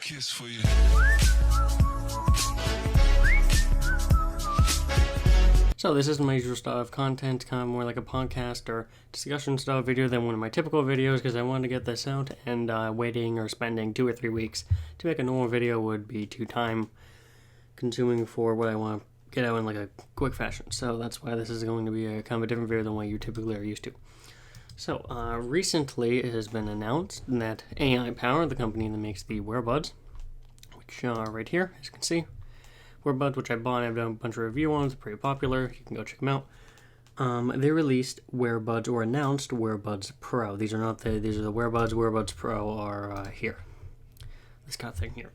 kiss for you. So this isn't my usual style of content, kind of more like a podcast or discussion style video than one of my typical videos, because I wanted to get this out, and waiting or spending 2 or 3 weeks to make a normal video would be too time consuming for what I want to get out in like a quick fashion. So that's why this is going to be a kind of a different video than what you typically are used to. So recently it has been announced that Aipower, the company that makes the Wearbuds, which right here, as you can see, Wearbuds, which I bought, I've done a bunch of review on, it's pretty popular, you can go check them out. They released Wearbuds, or announced Wearbuds Pro. These are not these are the Wearbuds. Wearbuds Pro are here. This kind of thing here.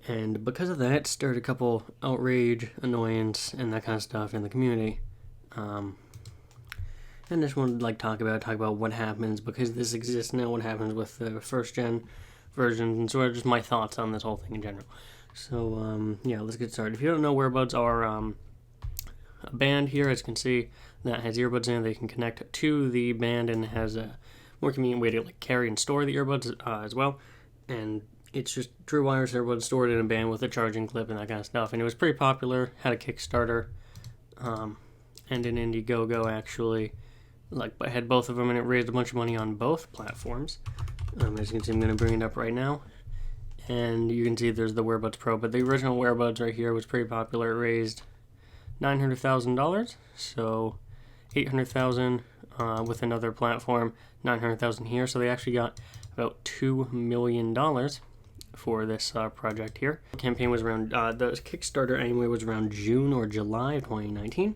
And because of that, it stirred a couple outrage, annoyance, and that kind of stuff in the community. And I just wanted to talk about what happens, because this exists now, what happens with the first gen versions, and sort of just my thoughts on this whole thing in general. So, yeah, let's get started. If you don't know, Wearbuds are a band here, as you can see, that has earbuds in it. They can connect to the band, and it has a more convenient way to carry and store the earbuds as well. And it's just true wireless earbuds stored in a band with a charging clip and that kind of stuff. And it was pretty popular, had a Kickstarter, and an Indiegogo, actually. I had both of them, and it raised a bunch of money on both platforms. As you can see, I'm going to bring it up right now. And you can see there's the Wearbuds Pro, but the original Wearbuds right here was pretty popular. It raised $900,000, so $800,000 with another platform, $900,000 here. So they actually got about $2 million for this project here. The campaign was around, the Kickstarter anyway was around June or July of 2019,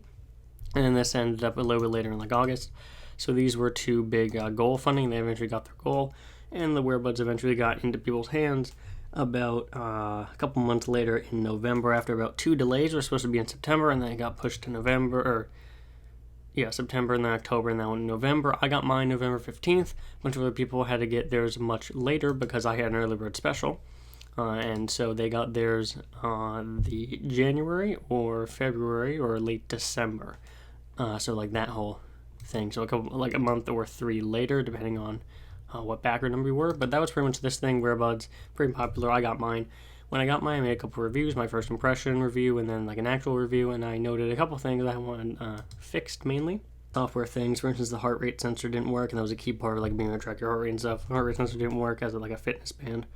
and then this ended up a little bit later in August. So these were two big goal funding. They eventually got their goal, and the Wearbuds eventually got into people's hands about a couple months later in November. After about 2 delays, it was supposed to be in September, and then it got pushed to September, and then October, and then November. I got mine November 15th. A bunch of other people had to get theirs much later because I had an early bird special, and so they got theirs the January or February or late December. So that whole thing. So a month or 3 later, depending on what backer number we were. But that was pretty much this thing. Wearbuds, pretty popular. I got mine. When I got mine, I made a couple reviews, my first impression review, and then an actual review, and I noted a couple things that I wanted fixed, mainly. Software things, for instance, the heart rate sensor didn't work, and that was a key part of being able to track your heart rate and stuff. The heart rate sensor didn't work as a fitness band.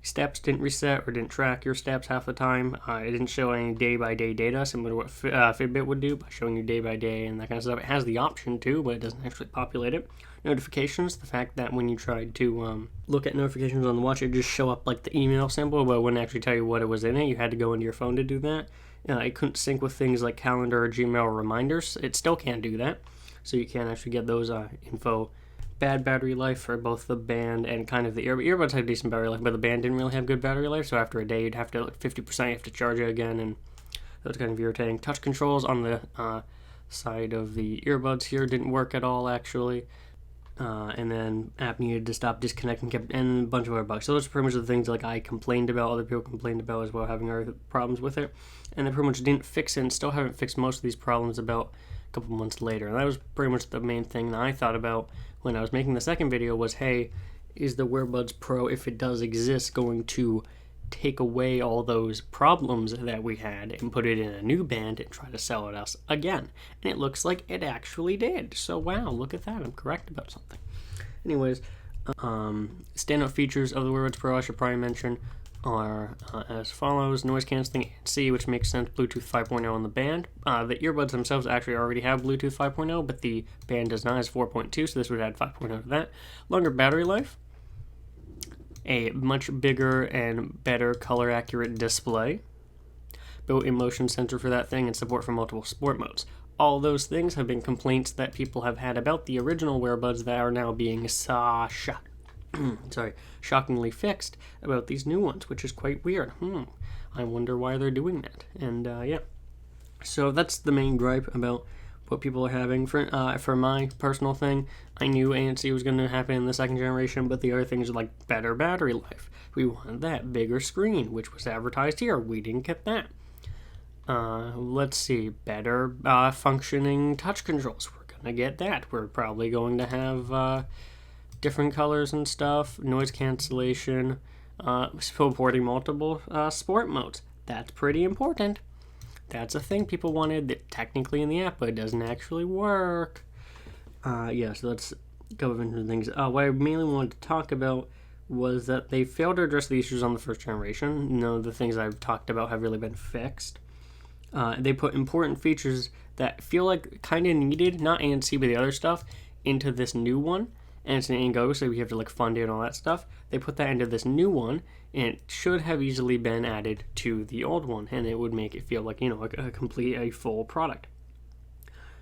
Steps didn't reset or didn't track your steps half the time. It didn't show any day-by-day data, similar to what Fitbit would do by showing you day-by-day and that kind of stuff. It has the option to, but it doesn't actually populate it. Notifications, the fact that when you tried to look at notifications on the watch, it just show up the email symbol, but it wouldn't actually tell you what it was in it. You had to go into your phone to do that. It couldn't sync with things like calendar or Gmail or reminders. It still can't do that, so you can't actually get those info. Bad battery life for both the band and kind of the earbuds had decent battery life, but the band didn't really have good battery life, so after a day you'd have to 50%, you have to charge it again, and that was kind of irritating. Touch controls on the side of the earbuds here didn't work at all, actually, and then app needed to stop, disconnecting, and a bunch of other bugs. So those are pretty much the things I complained about, other people complained about as well, having other problems with it, and they pretty much didn't fix it, and still haven't fixed most of these problems about a couple months later. And that was pretty much the main thing that I thought about when I was making the second video was, hey, is the Wearbuds Pro, if it does exist, going to take away all those problems that we had and put it in a new band and try to sell it us again? And it looks like it actually did. So wow, look at that, I'm correct about something. Anyways, standout features of the Wearbuds Pro I should probably mention are as follows: noise cancelling ANC, which makes sense, Bluetooth 5.0 on the band. The earbuds themselves actually already have Bluetooth 5.0, but the band does not, as 4.2, so this would add 5.0 to that. Longer battery life, a much bigger and better color accurate display, built-in motion sensor for that thing, and support for multiple sport modes. All those things have been complaints that people have had about the original Wearbuds that are now being shockingly fixed about these new ones, which is quite weird. I wonder why they're doing that. And yeah, so that's the main gripe about what people are having. For my personal thing, I knew ANC was going to happen in the second generation, but the other things are better battery life. We wanted that bigger screen, which was advertised here. We didn't get that. Let's see, better functioning touch controls. We're going to get that. We're probably going to have different colors and stuff, noise cancellation, supporting multiple sport modes. That's pretty important. That's a thing people wanted that technically in the app, but it doesn't actually work. So let's go into things. What I mainly wanted to talk about was that they failed to address the issues on the first generation. The things I've talked about have really been fixed. They put important features that feel like kind of needed, not ANC, but the other stuff, into this new one. And it's an Indiegogo, so we have to fund it and all that stuff. They put that into this new one, and it should have easily been added to the old one, and it would make it feel like, a full product.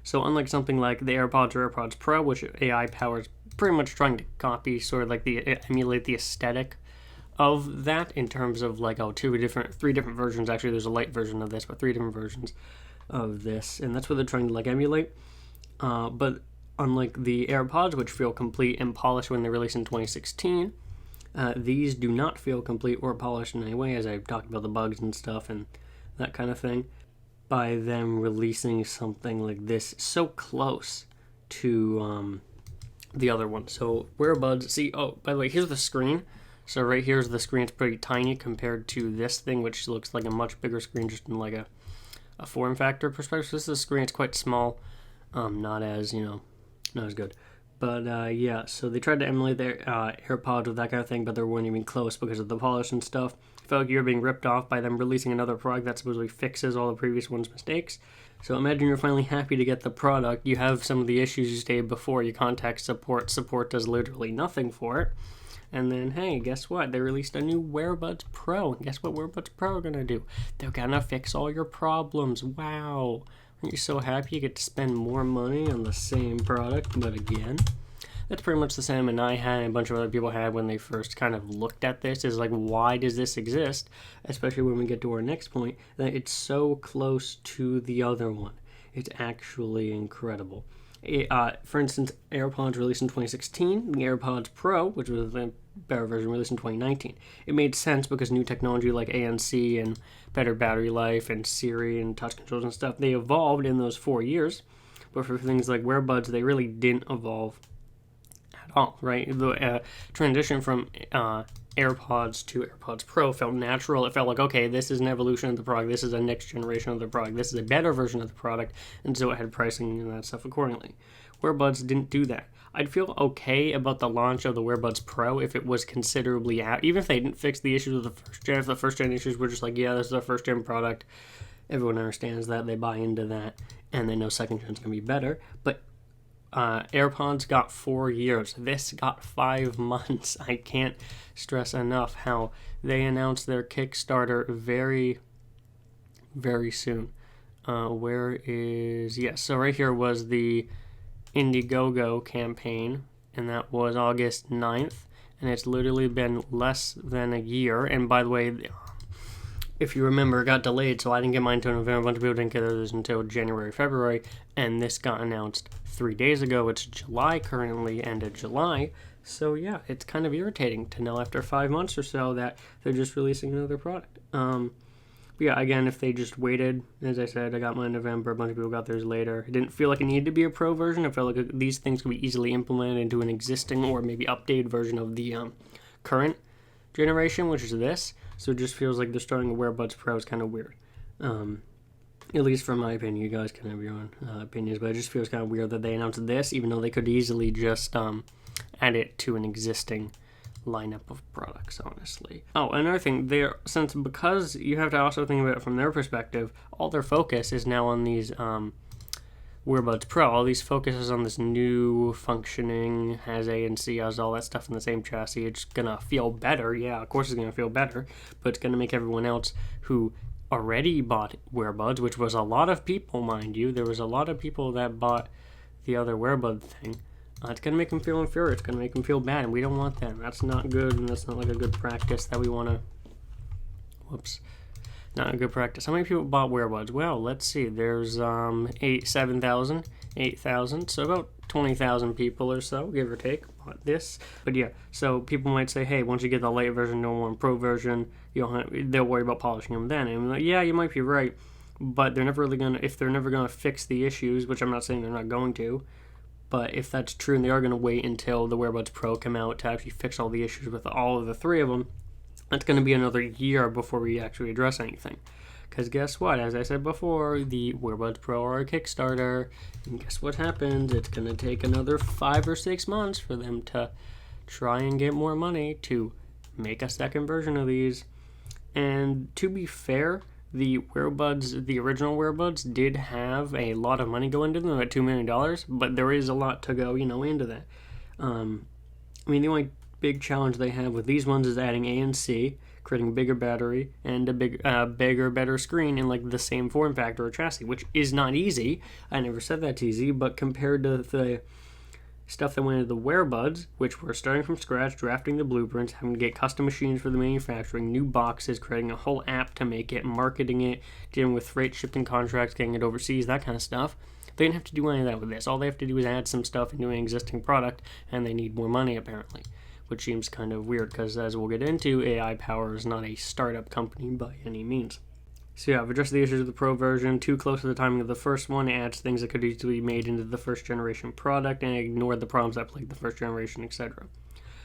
So unlike something like the AirPods or AirPods Pro, which Aipower is pretty much trying to copy, sort of emulate the aesthetic of that in terms of three different versions. Actually, there's a light version of this, but 3 different versions of this, and that's what they're trying to emulate. But unlike the AirPods, which feel complete and polished when they released in 2016, these do not feel complete or polished in any way, as I've talked about the bugs and stuff and that kind of thing, by them releasing something like this so close to the other one. So Wearbuds, by the way, here's the screen. So right here's the screen. It's pretty tiny compared to this thing, which looks like a much bigger screen, just in a form factor perspective. So this is a screen. It's quite small, not as good. But so they tried to emulate their AirPods with that kind of thing, but they weren't even close because of the polish and stuff. I felt like you're being ripped off by them releasing another product that supposedly fixes all the previous one's mistakes. So imagine you're finally happy to get the product. You have some of the issues you stated before. You contact support. Support does literally nothing for it. And then, hey, guess what? They released a new Wearbuds Pro. And guess what Wearbuds Pro are going to do? They're going to fix all your problems. Wow. Aren't you so happy you get to spend more money on the same product? But again, that's pretty much the sentiment I had and a bunch of other people had when they first kind of looked at this. Is why does this exist? Especially when we get to our next point, that it's so close to the other one. It's actually incredible. For instance, AirPods released in 2016, the AirPods Pro, which was the better version, released in 2019. It made sense because new technology like ANC and better battery life and Siri and touch controls and stuff, they evolved in those 4 years. But for things like Wearbuds, they really didn't evolve at all, right? The transition from AirPods to AirPods Pro felt natural. It felt like, okay, this is an evolution of the product. This is a next generation of the product. This is a better version of the product. And so it had pricing and that stuff accordingly. Wearbuds didn't do that. I'd feel okay about the launch of the Wearbuds Pro if it was considerably out. Even if they didn't fix the issues with the first gen. If the first gen issues were just this is our first gen product. Everyone understands that. They buy into that. And they know second gen's going to be better. But AirPods got 4 years. This got 5 months. I can't stress enough how they announced their Kickstarter very, very soon. So right here was the Indiegogo campaign, and that was August 9th, and it's literally been less than a year. And by the way, if you remember, it got delayed, so I didn't get mine until November. A bunch of people didn't get theirs until January, February, and this got announced 3 days ago. It's July currently, end of July. So yeah, it's kind of irritating to know after 5 months or so that they're just releasing another product. Again, if they just waited, as I said, I got mine in November, a bunch of people got theirs later. It didn't feel like it needed to be a pro version. I felt like these things could be easily implemented into an existing or maybe updated version of the current generation, which is this. So it just feels like they're starting a Wearbuds Pro is kind of weird. At least from my opinion. You guys can have your own opinions, but it just feels kind of weird that they announced this, even though they could easily just add it to an existing lineup of products, honestly. Oh, another thing, because you have to also think about it from their perspective, all their focus is now on these Wearbuds Pro. All these focuses on this new functioning, has ANC, has all that stuff in the same chassis. It's gonna feel better. Yeah, of course it's gonna feel better, but it's gonna make everyone else who already bought Wearbuds, which was a lot of people, mind you. There was a lot of people that bought the other Wearbud thing. It's going to make them feel inferior. It's going to make them feel bad, and we don't want that. That's not good, and that's not a good practice that we want to... Not a good practice. How many people bought Wearbuds? Well, let's see. There's 7,000, 8,000, so about 20,000 people or so, give or take, bought this. But yeah, so people might say, hey, once you get the light version, no more pro version, they'll worry about polishing them then. And I'm like, yeah, you might be right, but they're never really going to, if they're never going to fix the issues, which I'm not saying they're not going to, But if that's true and they are going to wait until the Wearbuds Pro come out to actually fix all the issues with all of the three of them, that's going to be another year before we actually address anything. Because guess what? As I said before, the Wearbuds Pro are a Kickstarter. And guess what happens? It's going to take another 5 or 6 months for them to try and get more money to make a second version of these. And to be fair, the Wearbuds, the original Wearbuds, did have a lot of money go into them at $2 million, but there is a lot to go, into that. The only big challenge they have with these ones is adding ANC, creating a bigger battery, and a bigger, better screen in like the same form factor or chassis, which is not easy. I never said that's easy, but compared to the stuff that went into the Wearbuds, which we're starting from scratch, drafting the blueprints, having to get custom machines for the manufacturing, new boxes, creating a whole app to make it, marketing it, dealing with freight shipping contracts, getting it overseas, that kind of stuff. They didn't have to do any of that with this. All they have to do is add some stuff into an existing product, and they need more money apparently, which seems kind of weird because, as we'll get into, Aipower is not a startup company by any means. So yeah, I've addressed the issues of the Pro version, too close to the timing of the first one, it adds things that could easily be made into the first generation product, and ignored the problems that plagued the first generation, etc.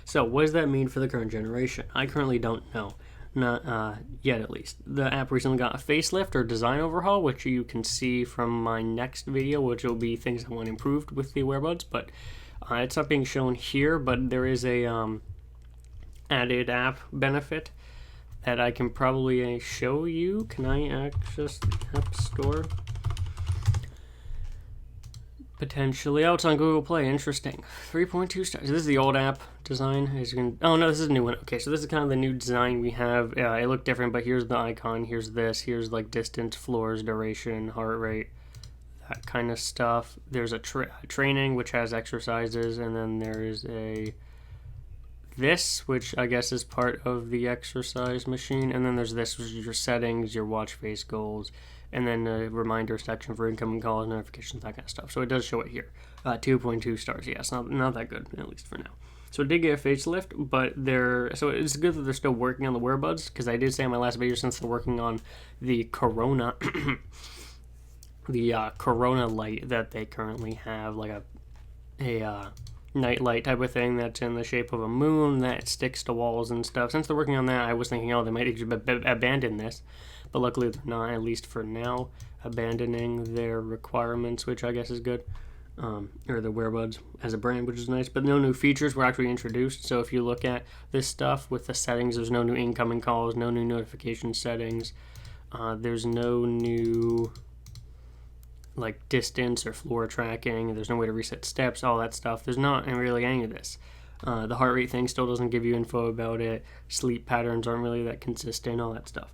So what does that mean for the current generation? I currently don't know. Not yet, at least. The app recently got a facelift or design overhaul, which you can see from my next video, which will be things that want improved with the Wearbuds, but it's not being shown here, but there is a added app benefit that I can probably show you. Can I access the App Store? Potentially. Oh, it's on Google Play. Interesting. 3.2 stars. This is the old app design. Oh, no, this is a new one. Okay, so this is kind of the new design we have. It looked different, but here's the icon. Here's this. Here's like distance, floors, duration, heart rate, that kind of stuff. There's a training, which has exercises, and then there's this, which I guess is part of the exercise machine, and then there's this, which is your settings, your watch face goals, and then a reminder section for incoming calls, notifications, that kind of stuff. So it does show it here. 2.2 stars. Yeah, it's not that good, at least for now. So it did get a facelift, but so it's good that they're still working on the Wearbuds, because I did say in my last video, since they're working on the Corona, the Corona light that they currently have, like a night light type of thing that's in the shape of a moon that sticks to walls and stuff. Since they're working on that, I was thinking, they might abandon this, but luckily they're not, at least for now, abandoning their requirements, which I guess is good. Or the Wearbuds as a brand, which is nice, but no new features were actually introduced. So if you look at this stuff with the settings, there's no new incoming calls, no new notification settings, there's no new like distance or floor tracking, there's no way to reset steps, all that stuff. There's not really any of this. The heart rate thing still doesn't give you info about it. Sleep patterns aren't really that consistent, all that stuff.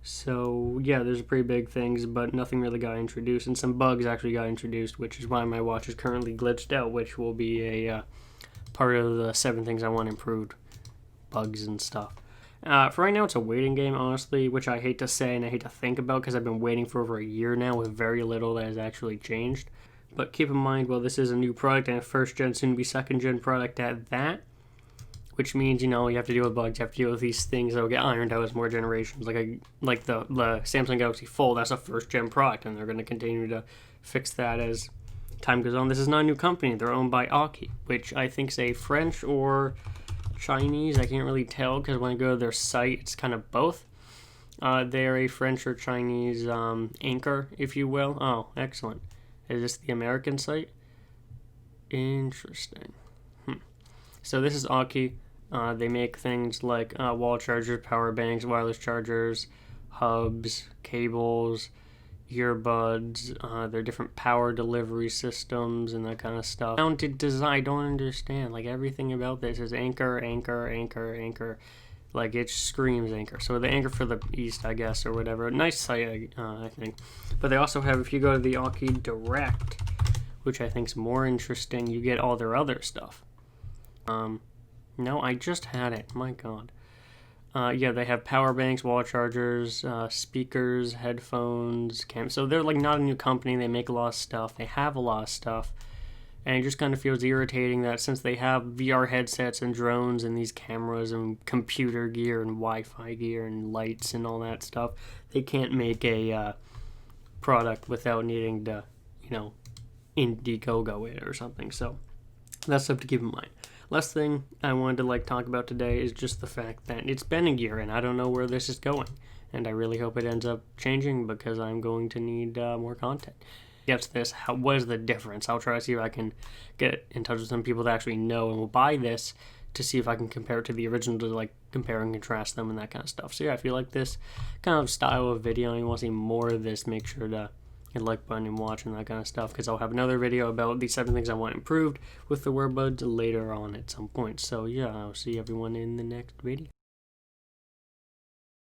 So yeah, there's pretty big things, but nothing really got introduced, and some bugs actually got introduced, which is why my watch is currently glitched out, which will be a part of the 7 things I want improved, bugs and stuff. For right now, it's a waiting game, honestly, which I hate to say and I hate to think about because I've been waiting for over a year now with very little that has actually changed. But keep in mind, well, this is a new product and a first-gen, soon-to-be second-gen product at that, which means, you have to deal with bugs, you have to deal with these things that will get ironed out as more generations. Like the Samsung Galaxy Fold, that's a first-gen product, and they're going to continue to fix that as time goes on. This is not a new company. They're owned by Aukey, which I think is a French or Chinese. I can't really tell because when I go to their site, it's kind of both. They're a French or Chinese anchor, if you will. Oh, excellent. Is this the American site? Interesting. So this is Aukey. They make things like wall chargers, power banks, wireless chargers, hubs, cables, earbuds, their different power delivery systems and that kind of stuff. Mounted design, I don't understand. Like, everything about this is anchor. Like, it screams anchor. So the anchor for the East, I guess, or whatever. Nice site, I think. But they also have, if you go to the Aukey Direct, which I think is more interesting, you get all their other stuff. No, I just had it. My God. Yeah, they have power banks, wall chargers, speakers, headphones, so they're like not a new company. They make a lot of stuff. They have a lot of stuff. And it just kind of feels irritating that since they have VR headsets and drones and these cameras and computer gear and Wi-Fi gear and lights and all that stuff, they can't make a product without needing to, Indiegogo it or something. So that's stuff to keep in mind. Last thing I wanted to talk about today is just the fact that it's been a year and I don't know where this is going. And I really hope it ends up changing because I'm going to need more content. Gets this, what is the difference? I'll try to see if I can get in touch with some people that actually know and will buy this to see if I can compare it to the original, to compare and contrast them and that kind of stuff. So yeah, if you like this kind of style of video and you want to see more of this, make sure to hit the like button and watch and that kind of stuff, because I'll have another video about the 7 things I want improved with the Wearbuds later on at some point. So yeah, I'll see everyone in the next video.